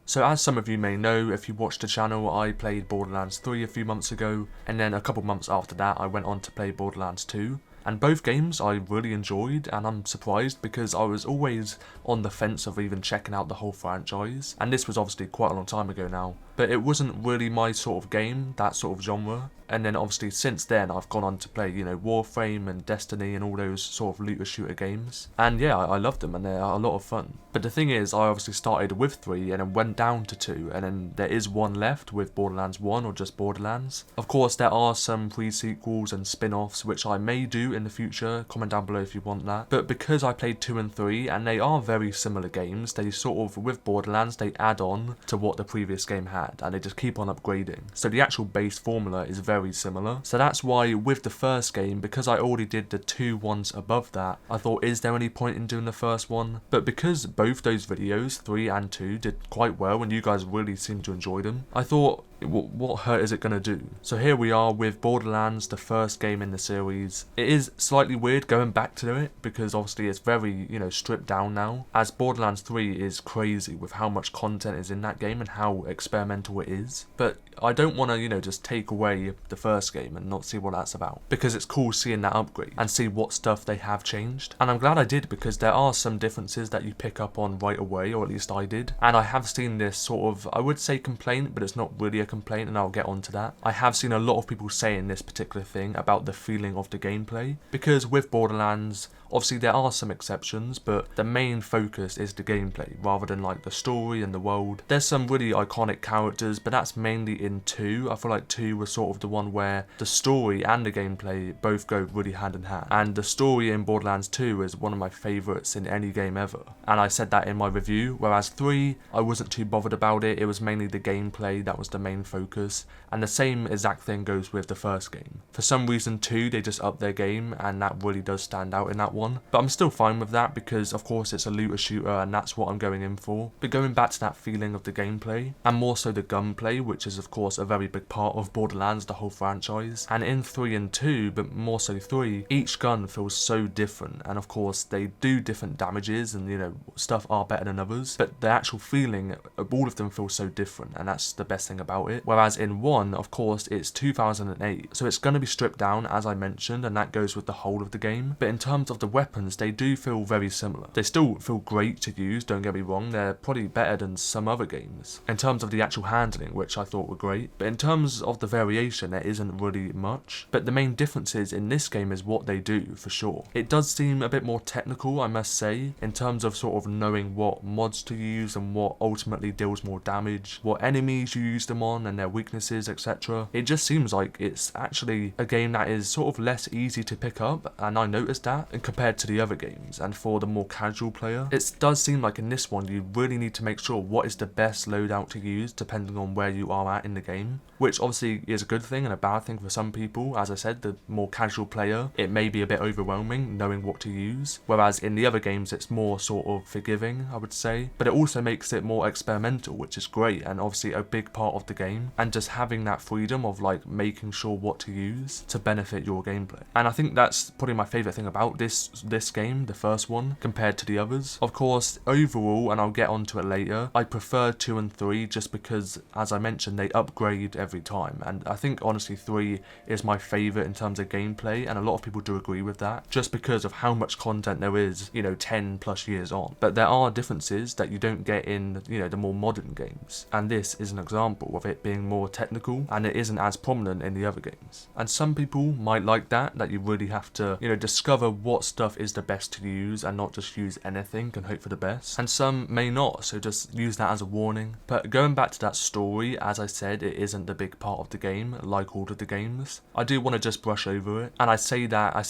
So as some of you may know, if you watched the channel, I played Borderlands 3 a few months ago, and then a couple months after that I went on to play Borderlands 2. And both games I really enjoyed, and I'm surprised because I was always on the fence of even checking out the whole franchise. And this was obviously quite a long time ago now, but it wasn't really my sort of game, that sort of genre. And then obviously since then I've gone on to play, Warframe and Destiny and all those sort of looter shooter games. And yeah, I love them and they're a lot of fun. But the thing is, I obviously started with 3 and then went down to 2, and then there is 1 left with Borderlands 1 or just Borderlands. Of course there are some pre-sequels and spin-offs which I may do in the future, comment down below if you want that. But because I played 2 and 3 and they are very similar games, they sort of, with Borderlands, they add on to what the previous game had and they just keep on upgrading. So the actual base formula is very similar. So that's why with the first game, because I already did the 2 ones above that, I thought, is there any point in doing the first one? But because both those videos, 3 and 2, did quite well and you guys really seemed to enjoy them, I thought, what hurt is it going to do? So here we are with Borderlands, the first game in the series. It is slightly weird going back to it because obviously it's very, stripped down now, as Borderlands 3 is crazy with how much content is in that game and how experimental it is. But I don't want to, just take away the first game and not see what that's about, because it's cool seeing that upgrade and see what stuff they have changed. And I'm glad I did, because there are some differences that you pick up on right away, or at least I did. And I have seen this sort of, I would say complaint, but it's not really a complaint, and I'll get onto that. I have seen a lot of people saying this particular thing about the feeling of the gameplay, because with Borderlands, obviously there are some exceptions, but the main focus is the gameplay rather than like the story and the world. There's some really iconic characters, but that's mainly in 2. I feel like 2 was sort of the one where the story and the gameplay both go really hand in hand. And the story in Borderlands 2 is one of my favourites in any game ever. And I said that in my review, whereas 3, I wasn't too bothered about it. It was mainly the gameplay that was the main focus. And the same exact thing goes with the first game. For some reason 2, they just upped their game, and that really does stand out in that one. But I'm still fine with that because of course it's a looter shooter and that's what I'm going in for. But going back to that feeling of the gameplay, and more so the gunplay, which is of course a very big part of Borderlands, the whole franchise. And in 3 and 2, but more so 3, each gun feels so different, and of course they do different damages and stuff are better than others, but the actual feeling of all of them feels so different, and that's the best thing about it. Whereas in 1, of course, it's 2008, so it's going to be stripped down as I mentioned, and that goes with the whole of the game. But in terms of the weapons, they do feel very similar. They still feel great to use, don't get me wrong, they're probably better than some other games in terms of the actual handling, which I thought were great. But in terms of the variation, there isn't really much. But the main differences in this game is what they do, for sure. It does seem a bit more technical, I must say, in terms of sort of knowing what mods to use and what ultimately deals more damage, what enemies you use them on and their weaknesses, etc. It just seems like it's actually a game that is sort of less easy to pick up, and I noticed that, and compared to the other games. And for the more casual player, it does seem like in this one you really need to make sure what is the best loadout to use depending on where you are at in the game, which obviously is a good thing and a bad thing for some people. As I said, the more casual player, it may be a bit overwhelming knowing what to use, whereas in the other games it's more sort of forgiving, I would say. But it also makes it more experimental, which is great and obviously a big part of the game, and just having that freedom of like making sure what to use to benefit your gameplay. And I think that's probably my favourite thing about this game, the first one, compared to the others. Of course, overall, and I'll get onto it later, I prefer 2 and 3 just because, as I mentioned, they upgrade every time, and I think honestly 3 is my favourite in terms of gameplay, and a lot of people do agree with that, just because of how much content there is, 10 plus years on. But there are differences that you don't get in, the more modern games, and this is an example of it being more technical, and it isn't as prominent in the other games. And some people might like that you really have to, discover what stuff is the best to use and not just use anything and hope for the best. And some may not, so just use that as a warning. But going back to that story, as I said, it isn't the big part of the game, like all of the games. I do want to just brush over it, and I say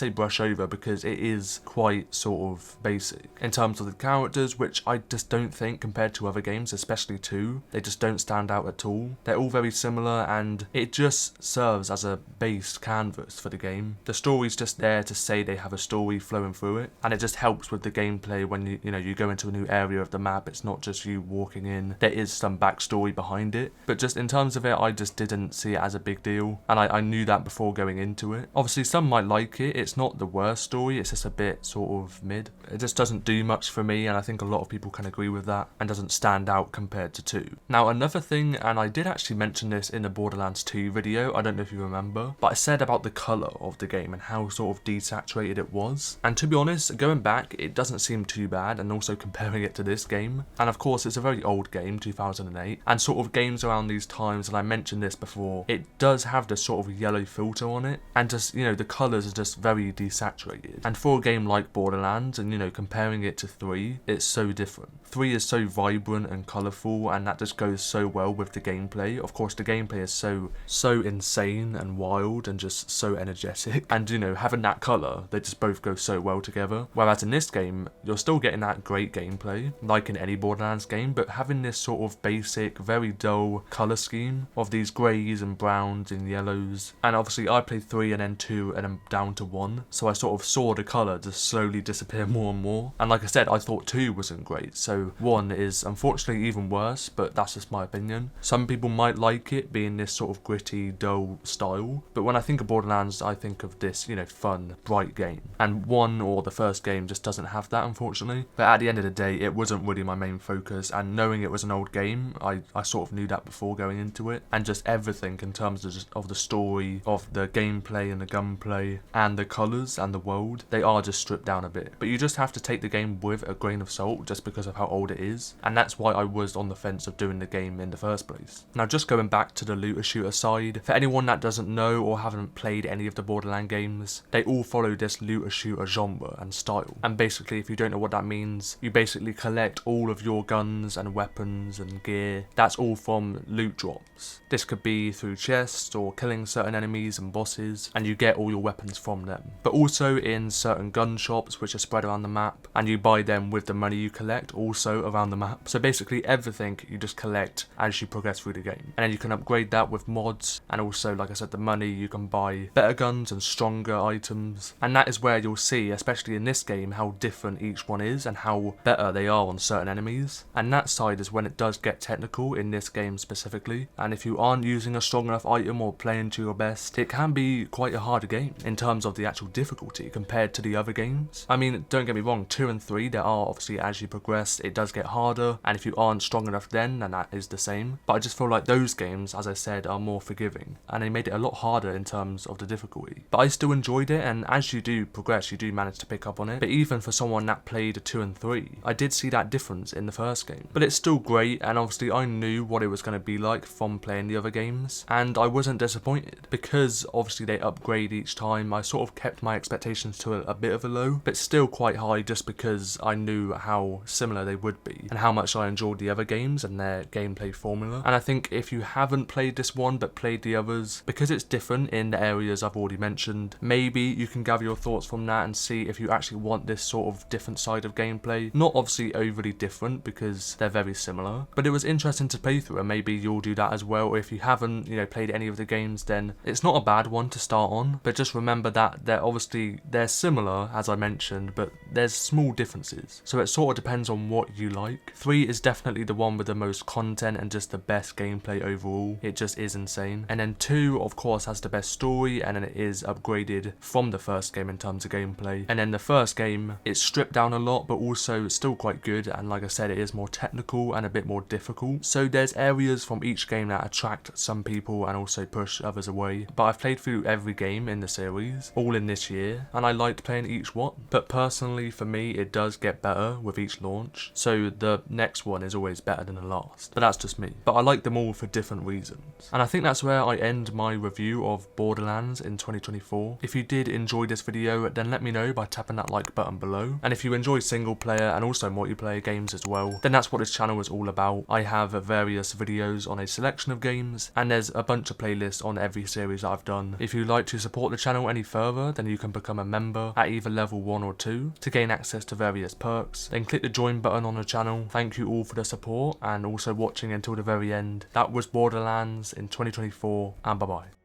brush over because it is quite sort of basic in terms of the characters, which I just don't think, compared to other games, especially 2, they just don't stand out at all. They're all very similar, and it just serves as a base canvas for the game. The story's just there to say they have a story flowing through it, and it just helps with the gameplay when you go into a new area of the map. It's not just you walking in. There is some backstory behind it, but just in terms of it, I just didn't see it as a big deal, and I knew that before going into it. Obviously some might like it. It's not the worst story, it's just a bit sort of mid. It just doesn't do much for me, and I think a lot of people can agree with that, and doesn't stand out compared to 2. Now another thing, and I did actually mention this in the Borderlands 2 video, I don't know if you remember, but I said about the colour of the game and how sort of desaturated it was. And to be honest, going back, it doesn't seem too bad, and also comparing it to this game. And of course, it's a very old game, 2008, and sort of games around these times, and I mentioned this before, it does have this sort of yellow filter on it, and just, the colours are just very desaturated. And for a game like Borderlands, and comparing it to 3, it's so different. 3 is so vibrant and colourful, and that just goes so well with the gameplay. Of course, the gameplay is so insane and wild and just so energetic, and having that colour, they just both go so well together. Whereas in this game, you're still getting that great gameplay, like in any Borderlands game, but having this sort of basic, very dull colour scheme of these greys and browns and yellows. And obviously I played 3 and then 2 and then down to 1, so I sort of saw the colour just slowly disappear more and more. And like I said, I thought 2 wasn't great, so 1 is unfortunately even worse, but that's just my opinion. Some people might like it being this sort of gritty, dull style, but when I think of Borderlands, I think of this, fun, bright game. And 1 or the first game just doesn't have that, unfortunately. But at the end of the day, it wasn't really my main focus, and knowing it was an old game, I sort of knew that before going into it, and just everything in terms of the story, of the gameplay and the gunplay, and the colours and the world, they are just stripped down a bit. But you just have to take the game with a grain of salt, just because of how old it is, and that's why I was on the fence of doing the game in the first place. Now just going back to the looter shooter side, for anyone that doesn't know or haven't played any of the Borderlands games, they all follow this looter shooter genre and style. And basically, if you don't know what that means, you basically collect all of your guns and weapons and gear. That's all from loot drops. This could be through chests or killing certain enemies and bosses, and you get all your weapons from them. But also in certain gun shops which are spread around the map, and you buy them with the money you collect also around the map. So basically everything you just collect as you progress through the game. And then you can upgrade that with mods, and also, like I said, the money you can buy better guns and stronger items. And that is where you'll see, especially in this game, how different each one is and how better they are on certain enemies. And that side is when it does get technical in this game specifically. And if you aren't using a strong enough item or playing to your best, it can be quite a hard game in terms of the actual difficulty compared to the other games. I mean, don't get me wrong, 2 and 3, there are obviously, as you progress, it does get harder, and if you aren't strong enough then that is the same. But I just feel like those games, as I said, are more forgiving, and they made it a lot harder in terms of the difficulty. But I still enjoyed it, and as you do progress, you do manage to pick up on it. But even for someone that played 2 and 3, I did see that difference in the first game. But it's still great, and obviously I knew what it was going to be like from playing the other games, and I wasn't disappointed, because obviously they upgrade each time. I sort of kept my expectations to a bit of a low, but still quite high, just because I knew how similar they would be, and how much I enjoyed the other games and their gameplay formula. And I think if you haven't played this one, but played the others, because it's different in the areas I've already mentioned, maybe you can gather your thoughts from that and see if you actually want this sort of different side of gameplay. Not obviously overly different, because they're very similar, but it was interesting to play through, and maybe you'll do that as well. If you haven't, played any of the games, then it's not a bad one to start on, but just remember that they're similar, as I mentioned, but there's small differences, so it sort of depends on what you like. 3 is definitely the one with the most content and just the best gameplay overall. It just is insane. And then 2, of course, has the best story, and then it is upgraded from the first game in terms of gameplay. And then the first game, it's stripped down a lot, but also still quite good, and like I said, it is more technical and a bit more difficult. So there's areas from each game that attract some people and also push others away. But I've played through every game in the series, all in this year, and I liked playing each one. But personally, for me, it does get better with each launch, so the next one is always better than the last. But that's just me. But I like them all for different reasons. And I think that's where I end my review of Borderlands in 2024. If you did enjoy this video, then let me know by tapping that like button below. And if you enjoy single player and also multiplayer games as well, then that's what this channel is all about. I have various videos on a selection of games, and there's a bunch of playlists on every series that I've done. If you'd like to support the channel any further, then you can become a member at either level 1 or 2 to gain access to various perks. Then click the join button on the channel. Thank you all for the support and also watching until the very end. That was Borderlands in 2024, and bye bye.